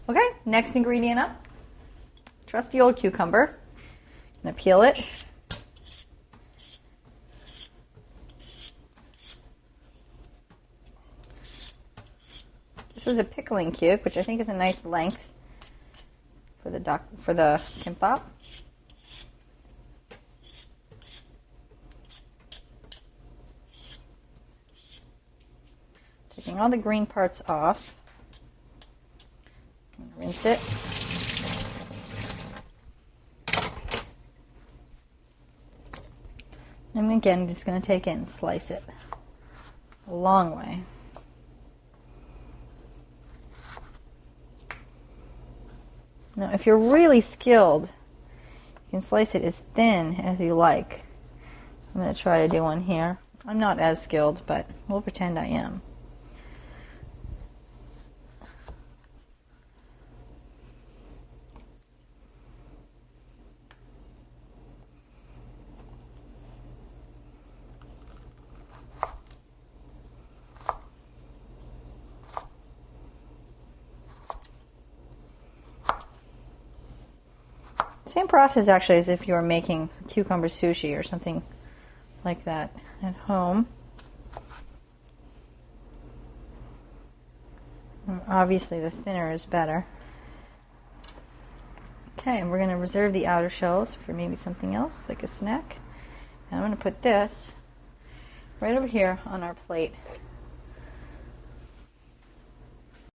Okay, next ingredient up. Trusty old cucumber. I'm going to peel it. This is a pickling cuke, which I think is a nice length for the kimbap. Taking all the green parts off. Rinse it. And again, I'm just going to take it and slice it a long way. Now, if you're really skilled, you can slice it as thin as you like. I'm going to try to do one here. I'm not as skilled, but we'll pretend I am. Same process actually as if you were making cucumber sushi or something like that at home. And obviously the thinner is better. Okay, and we're going to reserve the outer shells for maybe something else, like a snack. And I'm going to put this right over here on our plate.